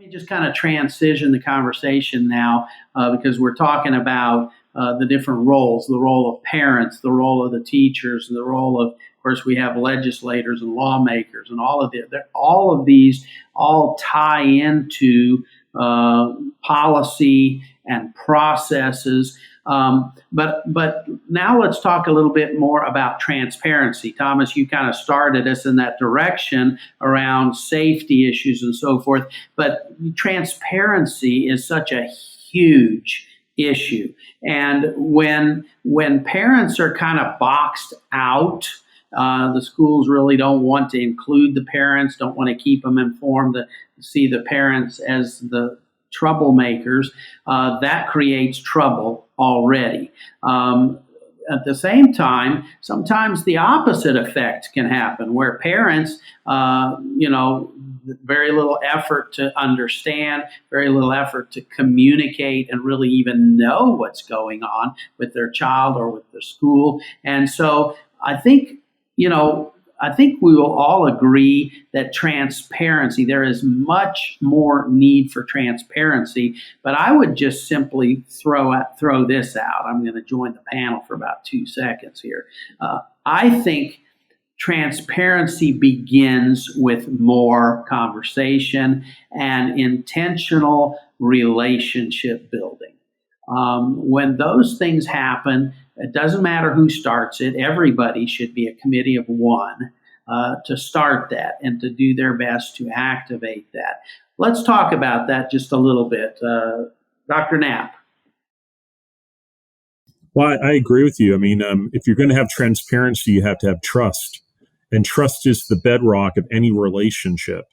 Let me just kind of transition the conversation now because we're talking about the different roles, the role of parents, the role of the teachers, and the role of course, we have legislators and lawmakers, and all of these all tie into policy and processes. But now let's talk a little bit more about transparency. Thomas, you kind of started us in that direction around safety issues and so forth. But transparency is such a huge issue, and when parents are kind of boxed out. The schools really don't want to include the parents, don't want to keep them informed, to see the parents as the troublemakers. That creates trouble already. At the same time, sometimes the opposite effect can happen where parents, very little effort to understand, very little effort to communicate and really even know what's going on with their child or with the school. And so I think we will all agree that transparency, there is much more need for transparency, but I would just simply throw this out. I'm going to join the panel for about 2 seconds here. I think transparency begins with more conversation and intentional relationship building. When those things happen, it doesn't matter who starts it. Everybody should be a committee of one to start that and to do their best to activate that. Let's talk about that just a little bit. Dr. Knapp. Well, I agree with you. I mean, if you're going to have transparency, you have to have trust. And trust is the bedrock of any relationship.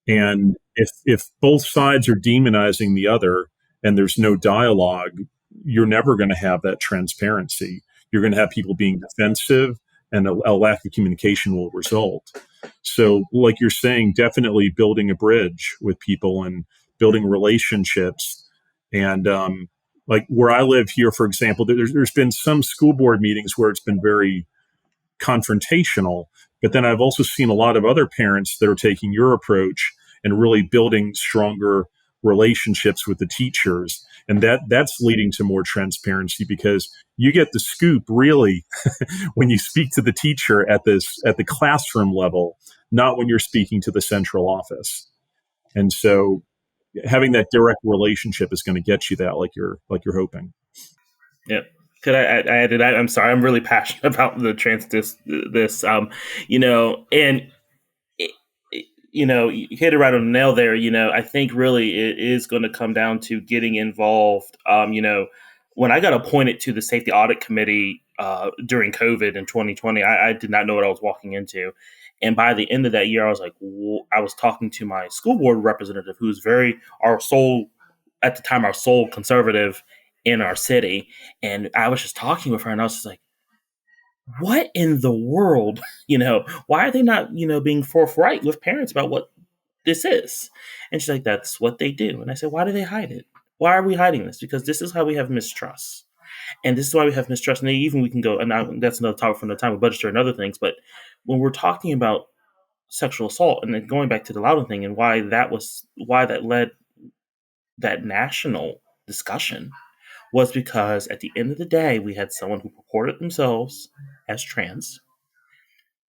And if both sides are demonizing the other and there's no dialogue, you're never going to have that transparency. You're going to have people being defensive, and a lack of communication will result. So, like you're saying, definitely building a bridge with people and building relationships. And like where I live here, for example, there's been some school board meetings where it's been very confrontational, but then I've also seen a lot of other parents that are taking your approach and really building stronger relationships with the teachers. And that's leading to more transparency because you get the scoop really when you speak to the teacher at the classroom level, not when you're speaking to the central office. And so having that direct relationship is going to get you that like you're hoping. Yep. Could I add to that? I'm sorry. I'm really passionate about the you hit it right on the nail there. I think really it is going to come down to getting involved. When I got appointed to the Safety Audit Committee during COVID in 2020, I did not know what I was walking into. And by the end of that year, I was like, I was talking to my school board representative, who's our sole conservative in our city. And I was just talking with her and I was just like, what in the world, why are they not, being forthright with parents about what this is? And she's like, that's what they do. And I said, why do they hide it? Why are we hiding this? Because this is how we have mistrust. And this is why we have mistrust. And even we can go, and that's another topic from the time of budgetary and other things. But when we're talking about sexual assault and then going back to the Loudon thing and why that led that national discussion was because at the end of the day, we had someone who purported themselves as trans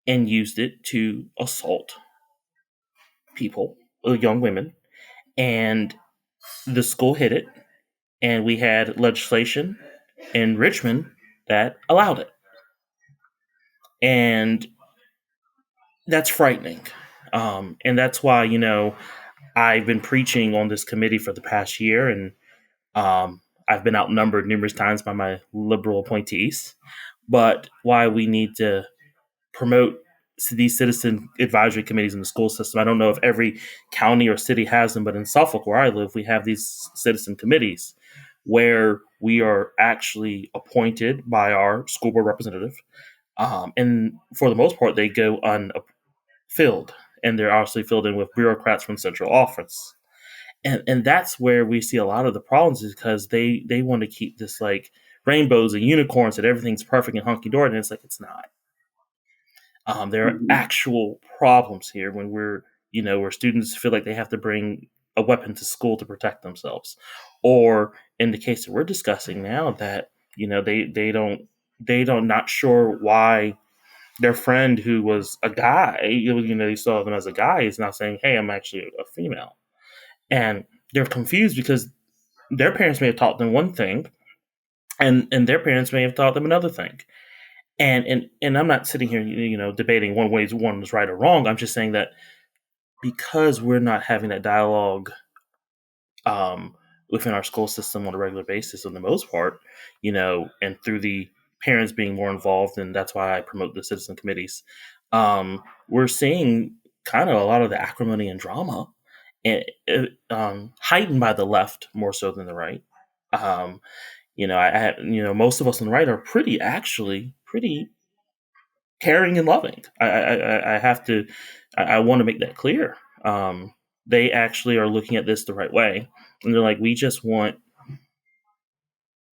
and used it to assault people, young women, and the school hid it, and we had legislation in Richmond that allowed it. And that's frightening. And that's why, I've been preaching on this committee for the past year, and I've been outnumbered numerous times by my liberal appointees, but why we need to promote these citizen advisory committees in the school system. I don't know if every county or city has them, but in Suffolk, where I live, we have these citizen committees where we are actually appointed by our school board representative. And for the most part, they go unfilled, and they're obviously filled in with bureaucrats from central office. And that's where we see a lot of the problems is because they want to keep this like rainbows and unicorns that everything's perfect and hunky-dory, and it's like, it's not. There are actual problems here when where students feel like they have to bring a weapon to school to protect themselves, or in the case that we're discussing now, that they don't not sure why their friend who was a guy, they saw them as a guy, is now saying, "Hey, I'm actually a female," and they're confused because their parents may have taught them one thing, and their parents may have taught them another thing. And I'm not sitting here, debating one way one is right or wrong. I'm just saying that because we're not having that dialogue within our school system on a regular basis, on the most part, and through the parents being more involved, and that's why I promote the citizen committees. We're seeing kind of a lot of the acrimony and drama, and heightened by the left more so than the right. Most of us on the right are pretty caring and loving. I have to, I want to make that clear. They actually are looking at this the right way, and they're like, we just want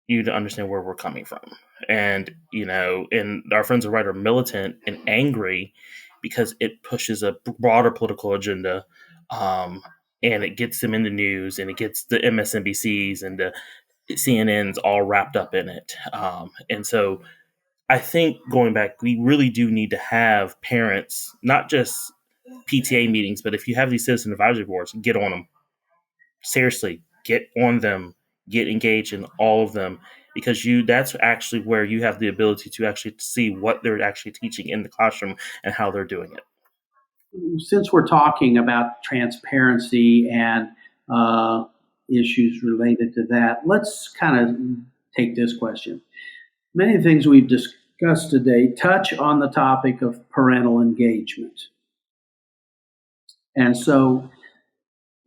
you to understand where we're coming from. And and our friends on the right are militant and angry because it pushes a broader political agenda, and it gets them in the news, and it gets the MSNBCs and the CNNs all wrapped up in it. And so I think, going back, we really do need to have parents, not just PTA meetings, but if you have these citizen advisory boards, get on them. Seriously, get on them, get engaged in all of them, because that's actually where you have the ability to actually see what they're actually teaching in the classroom and how they're doing it. Since we're talking about transparency and issues related to that, let's kind of take this question. Many of the things we've discussed today touch on the topic of parental engagement. And so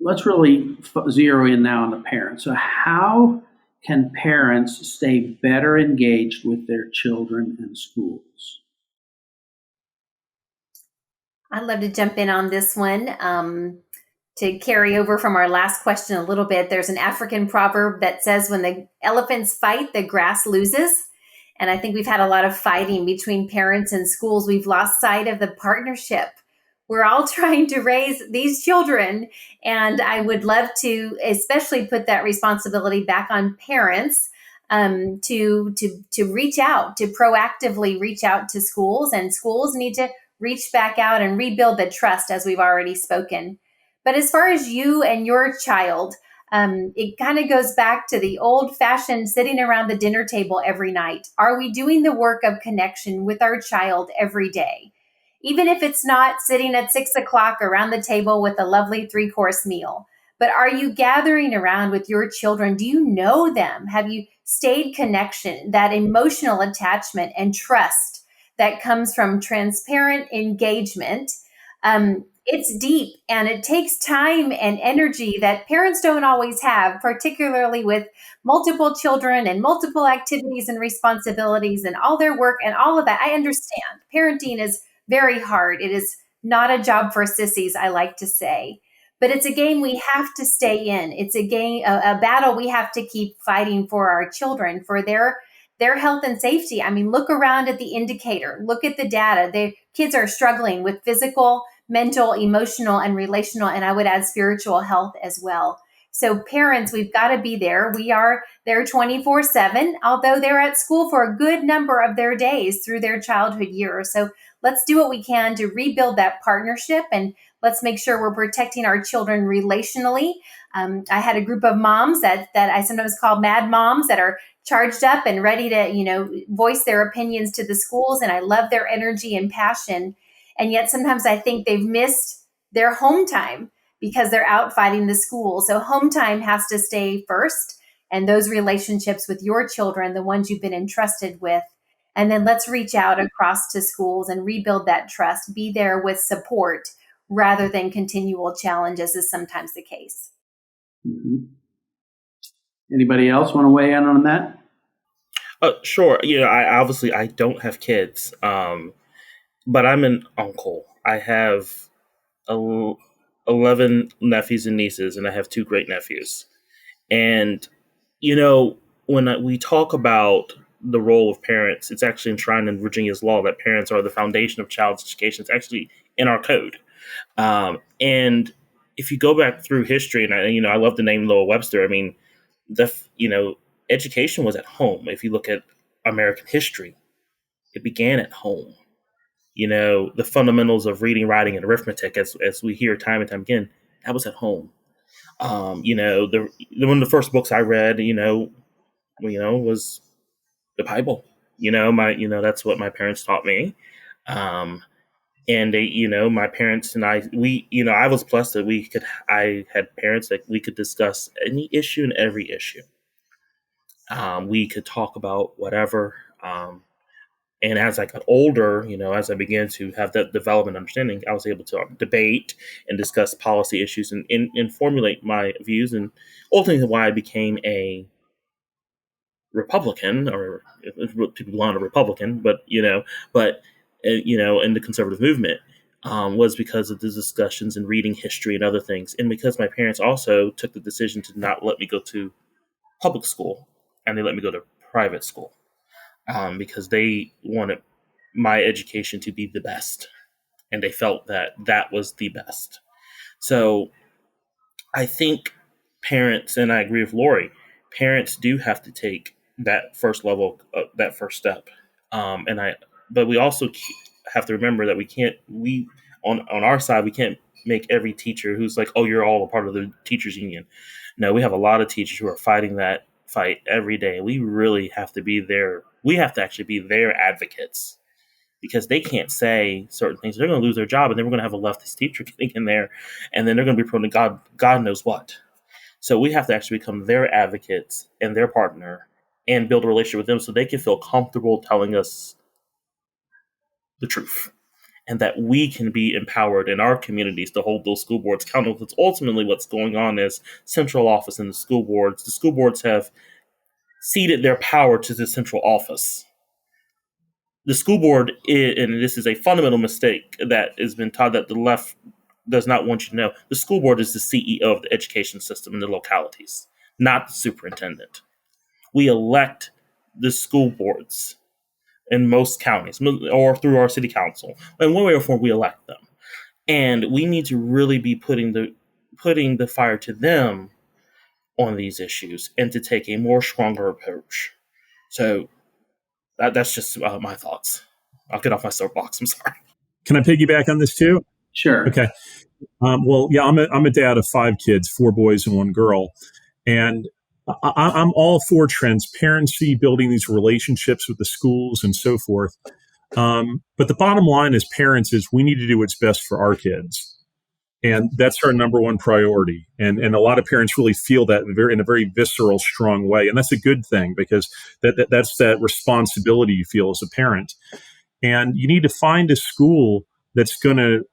let's really zero in now on the parents. So how can parents stay better engaged with their children in schools? I'd love to jump in on this one. To carry over from our last question a little bit, there's an African proverb that says, when the elephants fight, the grass loses. And I think we've had a lot of fighting between parents and schools. We've lost sight of the partnership. We're all trying to raise these children. And I would love to especially put that responsibility back on parents, to reach out, to proactively reach out to schools. And schools need to reach back out and rebuild the trust, as we've already spoken. But as far as you and your child, it kind of goes back to the old-fashioned sitting around the dinner table every night. Are we doing the work of connection with our child every day? Even if it's not sitting at 6 o'clock around the table with a lovely 3-course meal. But are you gathering around with your children? Do you know them? Have you stayed connection, that emotional attachment and trust that comes from transparent engagement? It's deep, and it takes time and energy that parents don't always have, particularly with multiple children and multiple activities and responsibilities and all their work and all of that. I understand parenting is very hard. It is not a job for sissies, I like to say, but it's a game we have to stay in. It's a game, a battle we have to keep fighting for our children, for their health and safety. I mean, look around at the indicator, look at the data. The kids are struggling with physical, mental, emotional, and relational, and I would add spiritual health as well. So parents, we've got to be there. We are there 24/7, although they're at school for a good number of their days through their childhood years. So let's do what we can to rebuild that partnership, and let's make sure we're protecting our children relationally. I had a group of moms that I sometimes call mad moms, that are charged up and ready to, voice their opinions to the schools. And I love their energy and passion. And yet sometimes I think they've missed their home time because they're out fighting the school. So home time has to stay first. And those relationships with your children, the ones you've been entrusted with. And then let's reach out across to schools and rebuild that trust. Be there with support rather than continual challenges is sometimes the case. Mm-hmm. Anybody else want to weigh in on that? Sure. I don't have kids, but I'm an uncle. I have 11 nephews and nieces, and I have 2 great nephews. And, when we talk about the role of parents, it's actually enshrined in Virginia's law that parents are the foundation of child's education. It's actually in our code. And if you go back through history, and I love the name Noah Webster. I mean, education was at home. If you look at American history, it began at home. The fundamentals of reading, writing, and arithmetic, as we hear time and time again, that was at home. One of the first books I read, was the Bible. That's what my parents taught me. And my parents and I was blessed that I had parents that we could discuss any issue and every issue. We could talk about whatever. And as I got older, as I began to have that development understanding, I was able to debate and discuss policy issues and formulate my views, and ultimately why I became a Republican, or to be blunt, a Republican, but in the conservative movement, was because of the discussions and reading history and other things, and because my parents also took the decision to not let me go to public school, and they let me go to private school. Because they wanted my education to be the best, and they felt that was the best. So I think parents, and I agree with Lori, parents do have to take that first level, that first step. But we also have to remember that on our side, we can't make every teacher who's like, oh, you're all a part of the teachers union. No, we have a lot of teachers who are fighting that fight every day. We really have to be there. We have to actually be their advocates, because they can't say certain things. They're going to lose their job, and then we're going to have a leftist teacher getting in there, and then they're going to be prone to God knows what. So we have to actually become their advocates and their partner, and build a relationship with them so they can feel comfortable telling us the truth, and that we can be empowered in our communities to hold those school boards accountable. Because ultimately what's going on is central office in the school boards. The school boards have ceded their power to the central office. The school board, and this is a fundamental mistake that has been taught that the left does not want you to know, the school board is the CEO of the education system in the localities, not the superintendent. We elect the school boards in most counties, or through our city council. In one way or form, we elect them. And we need to really be putting the fire to them on these issues, and to take a more stronger approach. So that's just my thoughts. I'll get off my soapbox. I'm sorry. Can I piggyback on this too? Sure. Okay. Well, yeah, I'm a dad of 5 kids, 4 boys and 1 girl. And I'm all for transparency, building these relationships with the schools and so forth. But the bottom line as parents is we need to do what's best for our kids. And that's our number one priority. And a lot of parents really feel that in a very visceral, strong way. And that's a good thing, because that's that responsibility you feel as a parent. And you need to find a school that's going to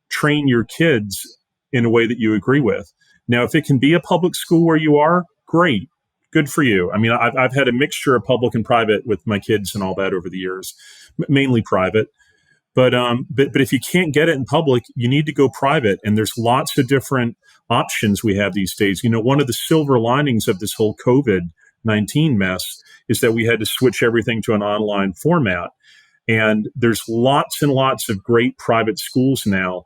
train your kids in a way that you agree with. Now, if it can be a public school where you are, great. Good for you. I mean, I've had a mixture of public and private with my kids and all that over the years, mainly private. But if you can't get it in public, you need to go private. And there's lots of different options we have these days. One of the silver linings of this whole COVID-19 mess is that we had to switch everything to an online format. And there's lots and lots of great private schools now,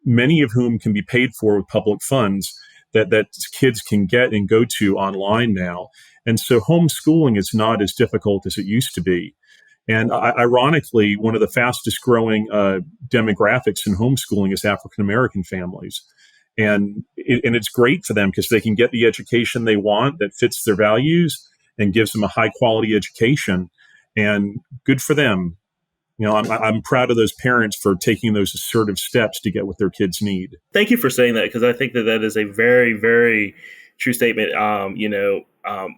many of whom can be paid for with public funds that kids can get and go to online now. And so homeschooling is not as difficult as it used to be. And ironically, one of the fastest growing demographics in homeschooling is African American families. And it's great for them because they can get the education they want that fits their values and gives them a high quality education. And good for them. I'm proud of those parents for taking those assertive steps to get what their kids need. Thank you for saying that, because I think that is a very, very true statement.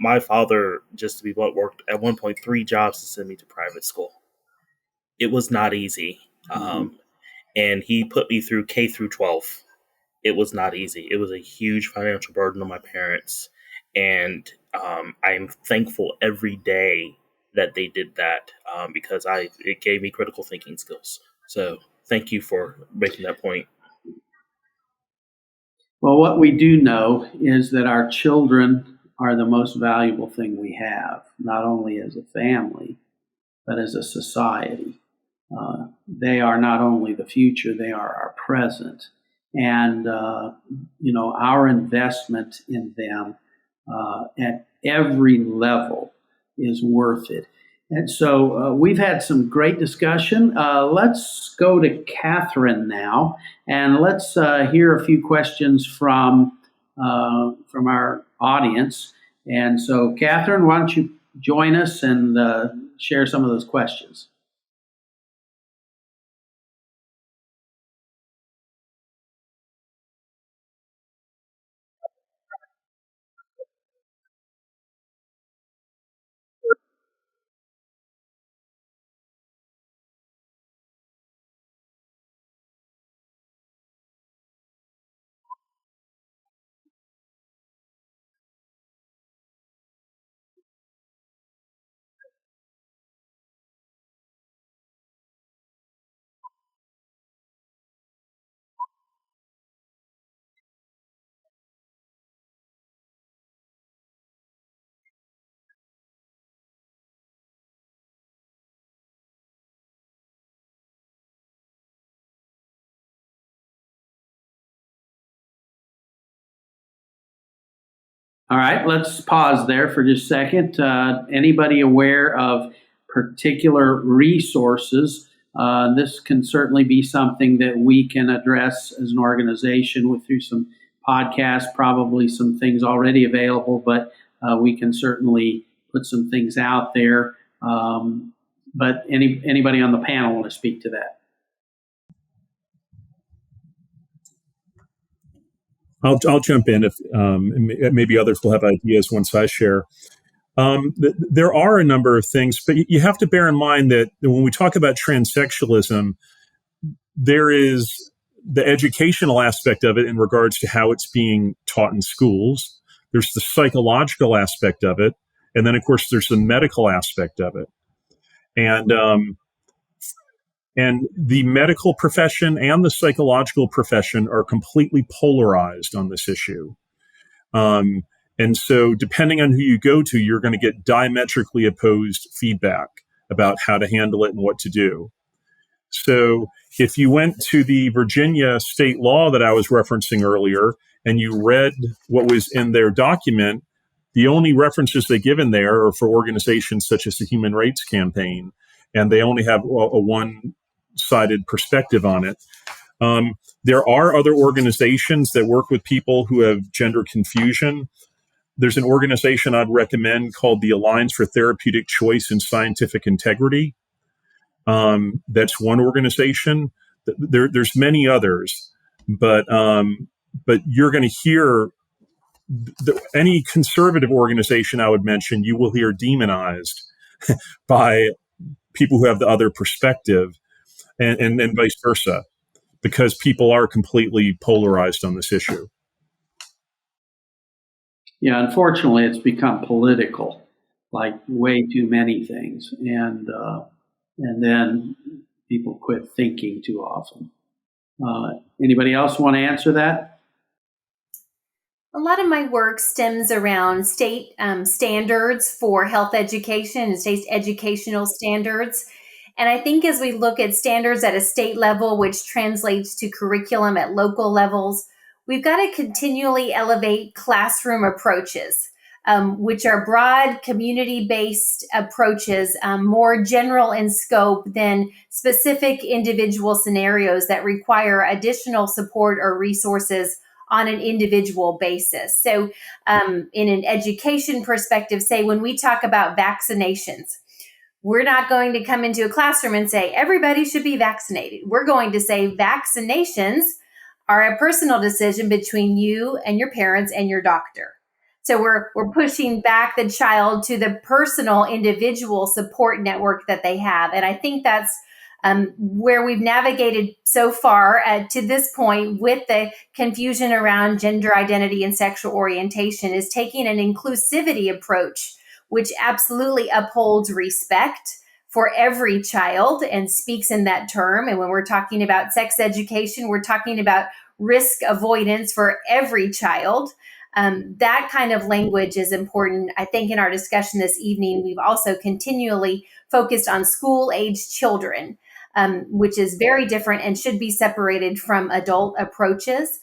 My father, just to be blunt, worked at one point 3 jobs to send me to private school. It was not easy. And he put me through K through 12. It was not easy. It was a huge financial burden on my parents. And I am thankful every day that they did that, because it gave me critical thinking skills. So thank you for making that point. Well, what we do know is that our children are the most valuable thing we have, not only as a family, but as a society. They are not only the future, they are our present. and our investment in them at every level is worth it. And so we've had some great discussion. Let's go to Catherine now, and let's hear a few questions from our audience. And so, Catherine, why don't you join us and share some of those questions? All right, let's pause there for just a second. Anybody aware of particular resources? This can certainly be something that we can address as an organization through some podcasts, probably some things already available, but we can certainly put some things out there. But anybody on the panel want to speak to that? I'll jump in if maybe others will have ideas once I share. There are a number of things, but you have to bear in mind that when we talk about transsexualism, there is the educational aspect of it in regards to how it's being taught in schools. There's the psychological aspect of it. And then, of course, there's the medical aspect of it. And the medical profession and the psychological profession are completely polarized on this issue. And so, depending on who you go to, you're going to get diametrically opposed feedback about how to handle it and what to do. So, if you went to the Virginia state law that I was referencing earlier and you read what was in their document, the only references they give in there are for organizations such as the Human Rights Campaign, and they only have a one-sided perspective on it. There are other organizations that work with people who have gender confusion. There's an organization I'd recommend called the Alliance for Therapeutic Choice and Scientific Integrity. That's one organization. There's many others, but you're going to hear any conservative organization I would mention, you will hear demonized by people who have the other perspective, and vice versa, because people are completely polarized on this issue. Yeah, unfortunately, it's become political, like way too many things, and then people quit thinking too often. Anybody else want to answer that? A lot of my work stems around state standards for health education and state educational standards. And I think as we look at standards at a state level, which translates to curriculum at local levels, we've got to continually elevate classroom approaches, which are broad, community-based approaches, more general in scope than specific individual scenarios that require additional support or resources on an individual basis. So in an education perspective, say when we talk about vaccinations, we're not going to come into a classroom and say, everybody should be vaccinated. We're going to say vaccinations are a personal decision between you and your parents and your doctor. So we're pushing back the child to the personal individual support network that they have. And I think that's where we've navigated so far to this point with the confusion around gender identity and sexual orientation is taking an inclusivity approach, which absolutely upholds respect for every child and speaks in that term. And when we're talking about sex education, we're talking about risk avoidance for every child. That kind of language is important. I think in our discussion this evening, we've also continually focused on school-aged children. which is very different and should be separated from adult approaches.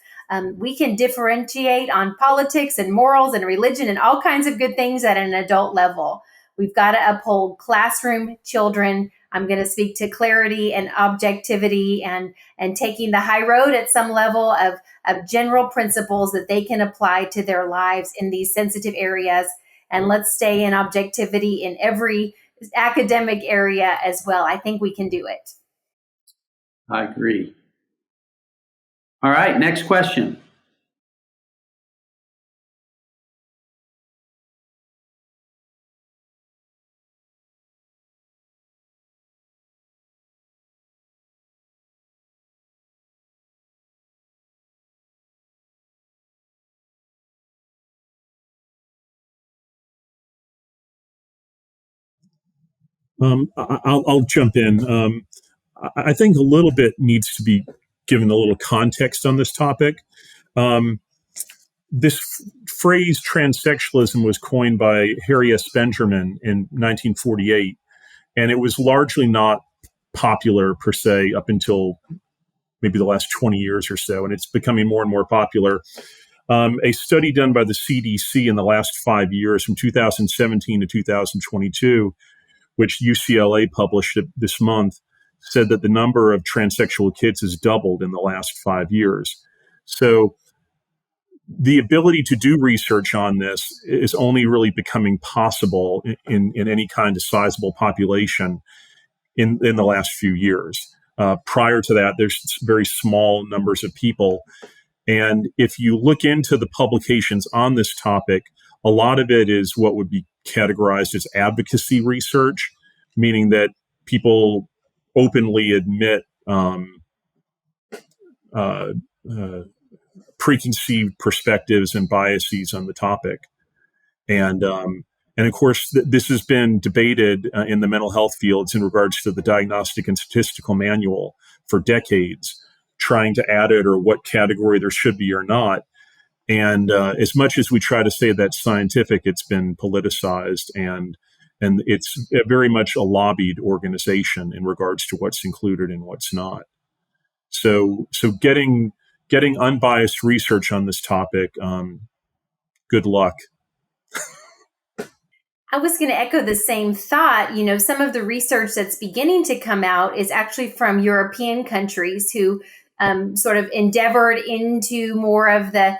We can differentiate on politics and morals and religion and all kinds of good things at an adult level. We've got to uphold classroom children. I'm going to speak to clarity and objectivity and taking the high road at some level of general principles that they can apply to their lives in these sensitive areas. And let's stay in objectivity in every academic area as well. I think we can do it. I agree. All right, next question. I'll jump in. I think a little bit needs to be given a little context on this topic. This phrase transsexualism was coined by Harry S. Benjamin in 1948, and it was largely not popular per se up until maybe the last 20 years or so, and it's becoming more and more popular. A study done by the CDC in the last 5 years, from 2017 to 2022, which UCLA published this month, said that the number of transsexual kids has doubled in the last 5 years. So the ability to do research on this is only really becoming possible in any kind of sizable population in the last few years. Prior to that, there's very small numbers of people. And if you look into the publications on this topic, a lot of it is what would be categorized as advocacy research, meaning that people openly admit preconceived perspectives and biases on the topic. And of course, this has been debated in the mental health fields in regards to the Diagnostic and Statistical Manual for decades, trying to add it or what category there should be or not. And as much as we try to say that's scientific, it's been politicized, and it's very much a lobbied organization in regards to what's included and what's not. So getting unbiased research on this topic, good luck. I was going to echo the same thought. Some of the research that's beginning to come out is actually from European countries who sort of endeavored into more of the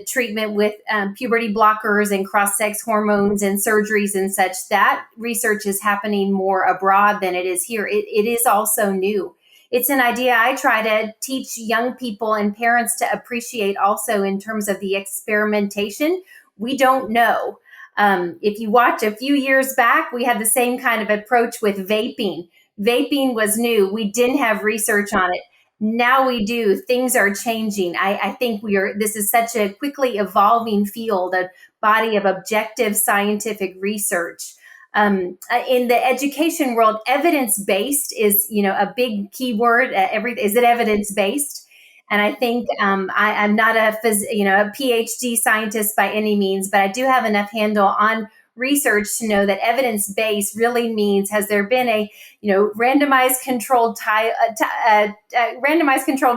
treatment with puberty blockers and cross-sex hormones and surgeries and such. That research is happening more abroad than it is here. It is also new. It's an idea I try to teach young people and parents to appreciate also in terms of the experimentation. We don't know. If you watch a few years back, we had the same kind of approach with vaping. Vaping was new. We didn't have research on it. Now we do. Things are changing. I think this is such a quickly evolving field, a body of objective scientific research. In the education world, evidence-based is, a big keyword. Is it evidence-based? And I think I'm not a PhD scientist by any means, but I do have enough handle on research to know that evidence-based really means, has there been a randomized controlled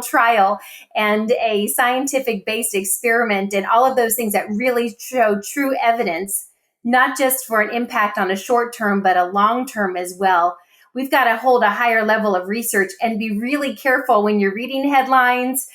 trial and a scientific-based experiment and all of those things that really show true evidence, not just for an impact on a short term, but a long term as well. We've got to hold a higher level of research and be really careful when you're reading headlines.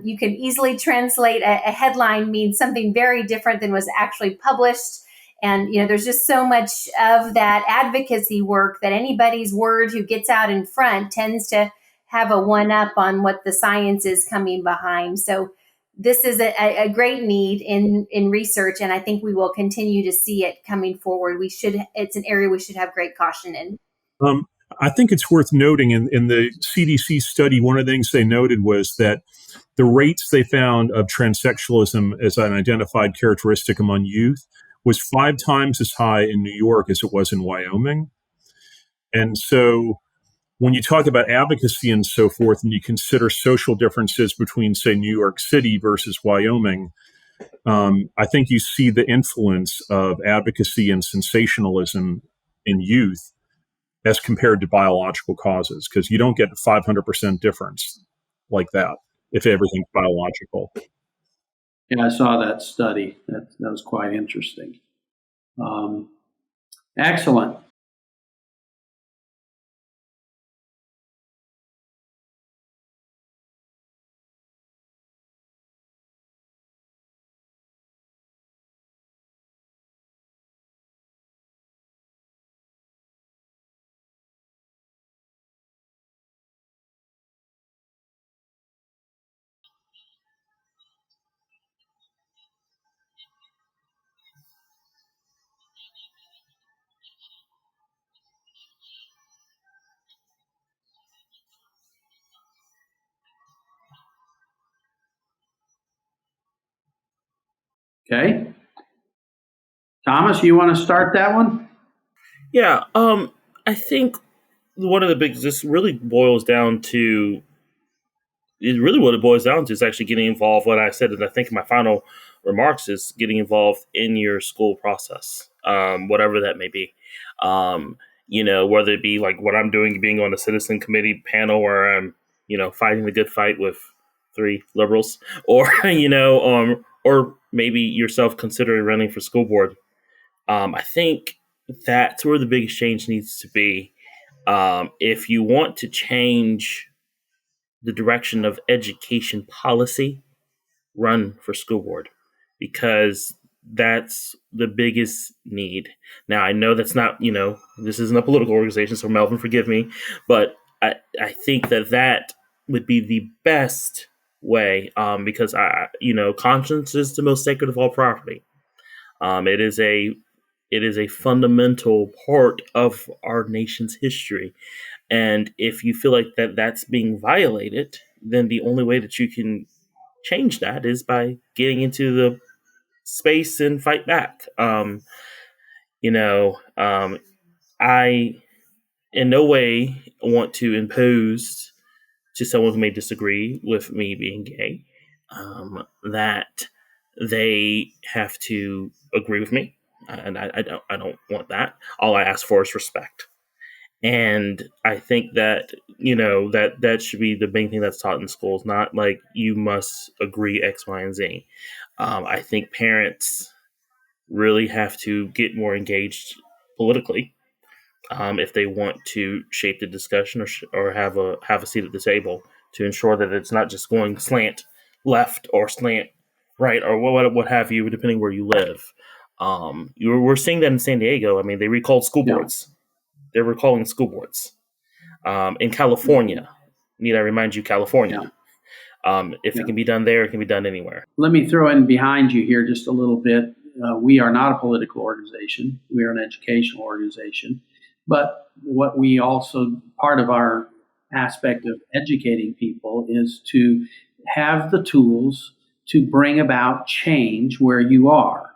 You can easily translate a headline means something very different than was actually published. And, there's just so much of that advocacy work that anybody's word who gets out in front tends to have a one-up on what the science is coming behind. So this is a great need in research, and I think we will continue to see it coming forward. It's an area we should have great caution in. I think it's worth noting in the CDC study, one of the things they noted was that the rates they found of transsexualism as an identified characteristic among youth was 5 times as high in New York as it was in Wyoming. And so when you talk about advocacy and so forth, and you consider social differences between, say, New York City versus Wyoming, I think you see the influence of advocacy and sensationalism in youth as compared to biological causes, because you don't get a 500% difference like that if everything's biological. Yeah, I saw that study. That was quite interesting. Excellent. Okay. Thomas, you want to start that one? Yeah, I think one of the big, this really boils down to, what it boils down to is actually getting involved. What I said, and I think my final remarks is getting involved in your school process, whatever that may be. Whether it be like what I'm doing, being on the citizen committee panel where I'm, fighting the good fight with 3 liberals, or, or maybe yourself considering running for school board. I think that's where the biggest change needs to be. If you want to change the direction of education policy, run for school board, because that's the biggest need. Now, I know that's not, this isn't a political organization, so Melvin, forgive me, but I think that would be the best way, because conscience is the most sacred of all property. It is a fundamental part of our nation's history. And if you feel like that's being violated, then the only way that you can change that is by getting into the space and fight back. I in no way want to impose to someone who may disagree with me being gay, that they have to agree with me. And I don't want that. All I ask for is respect. And I think that, that should be the main thing that's taught in schools, not like you must agree X, Y, and Z. I think parents really have to get more engaged politically, if they want to shape the discussion or have a seat at the table, to ensure that it's not just going slant left or slant right or what have you, depending where you live. We're seeing that in San Diego. I mean, they recalled school boards. They're recalling school boards. In California, need I remind you, California. If it can be done there, it can be done anywhere. Let me throw in behind you here just a little bit. We are not a political organization. We are an educational organization. But what we also, part of our aspect of educating people is to have the tools to bring about change where you are.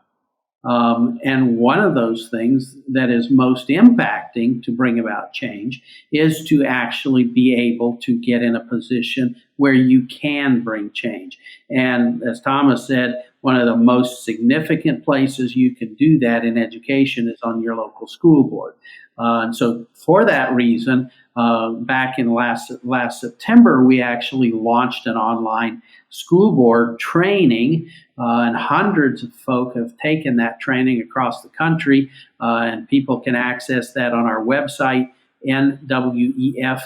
And one of those things that is most impacting to bring about change is to actually be able to get in a position where you can bring change. And as Thomas said, one of the most significant places you can do that in education is on your local school board. And so for that reason, back in last September, we actually launched an online school board training, and hundreds of folk have taken that training across the country, and people can access that on our website, nwef.org.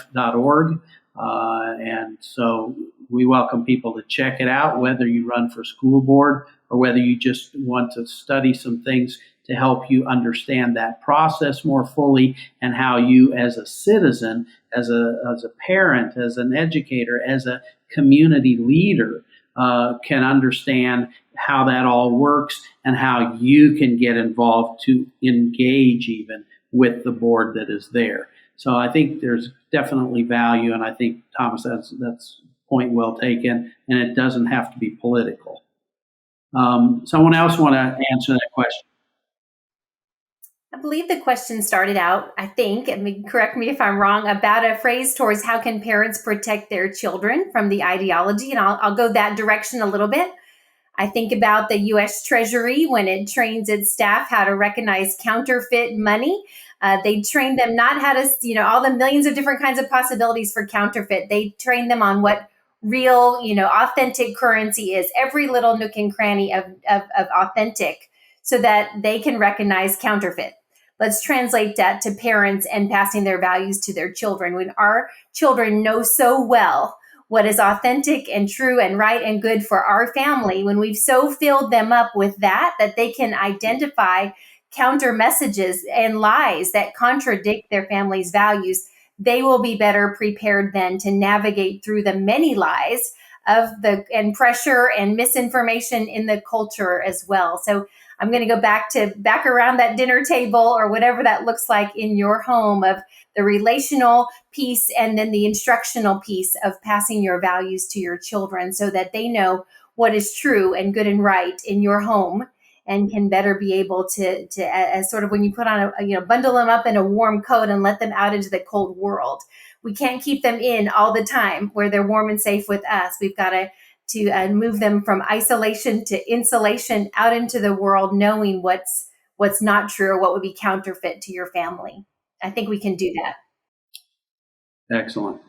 And so we welcome people to check it out, whether you run for school board or whether you just want to study some things to help you understand that process more fully, and how you as a citizen, as a parent, as an educator, as a community leader, can understand how that all works and how you can get involved to engage even with the board that is there. So I think there's definitely value, and I think, Thomas, that's point well taken, and it doesn't have to be political. Someone else want to answer that question? I believe the question started out, correct me if I'm wrong, about a phrase towards how can parents protect their children from the ideology. And I'll go that direction a little bit. I think about the U.S. Treasury when it trains its staff how to recognize counterfeit money. They train them not how to, all the millions of different kinds of possibilities for counterfeit. They train them on what real, authentic currency is, every little nook and cranny of authentic, so that they can recognize counterfeit. Let's translate that to parents and passing their values to their children. When our children know so well what is authentic and true and right and good for our family, when we've so filled them up with that they can identify counter messages and lies that contradict their family's values, they will be better prepared then to navigate through the many lies and pressure and misinformation in the culture as well. So I'm going to go back around that dinner table or whatever that looks like in your home, of the relational piece and then the instructional piece of passing your values to your children so that they know what is true and good and right in your home, and can better be able to as sort of when you put on bundle them up in a warm coat and let them out into the cold world. We can't keep them in all the time where they're warm and safe with us. We've got to move them from isolation to insulation out into the world, knowing what's not true or what would be counterfeit to your family. I think we can do that. Excellent.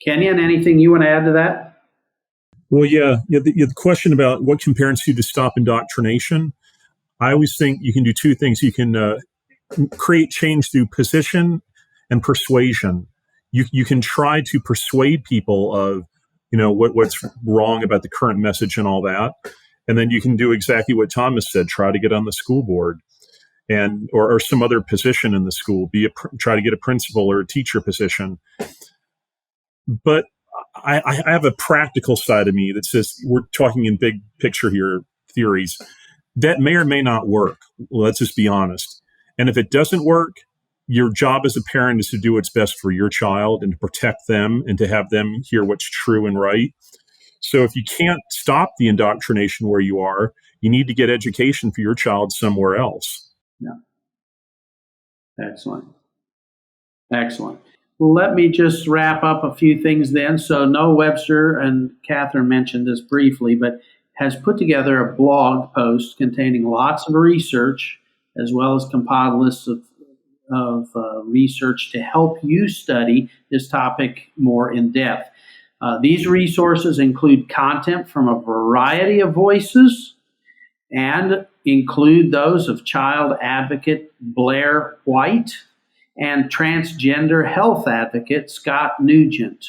Kenyon, anything you want to add to that? Well, the question about what can parents do to stop indoctrination, I always think you can do two things. You can create change through position and persuasion. You can try to persuade people of what's wrong about the current message and all that. And then you can do exactly what Thomas said, try to get on the school board and or some other position in the school, try to get a principal or a teacher position. But I have a practical side of me that says, we're talking in big picture here, theories, that may or may not work. Let's just be honest. And if it doesn't work, your job as a parent is to do what's best for your child and to protect them and to have them hear what's true and right. So if you can't stop the indoctrination where you are, you need to get education for your child somewhere else. Yeah. Excellent. Let me just wrap up a few things then. So Noah Webster, and Catherine mentioned this briefly, but has put together a blog post containing lots of research as well as compiled lists of research to help you study this topic more in depth. These resources include content from a variety of voices and include those of child advocate Blair White and transgender health advocate Scott Nugent.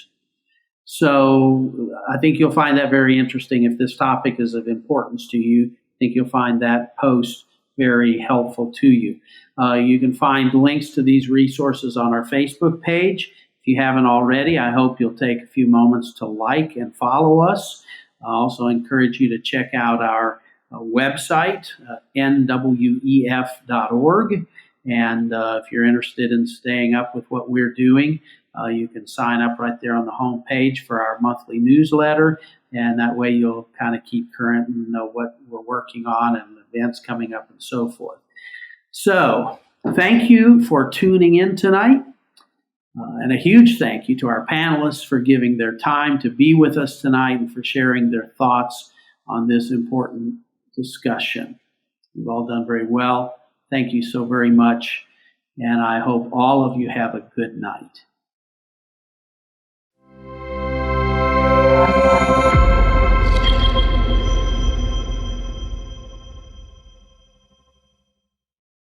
So I think you'll find that very interesting. If this topic is of importance to you, I think you'll find that post very helpful to you. You can find links to these resources on our Facebook page. If you haven't already, I hope you'll take a few moments to like and follow us. I also encourage you to check out our website, NWEF.org. And if you're interested in staying up with what we're doing, you can sign up right there on the home page for our monthly newsletter. And that way you'll kind of keep current and know what we're working on and events coming up and so forth. So thank you for tuning in tonight. And a huge thank you to our panelists for giving their time to be with us tonight and for sharing their thoughts on this important discussion. You've all done very well. Thank you so very much. And I hope all of you have a good night.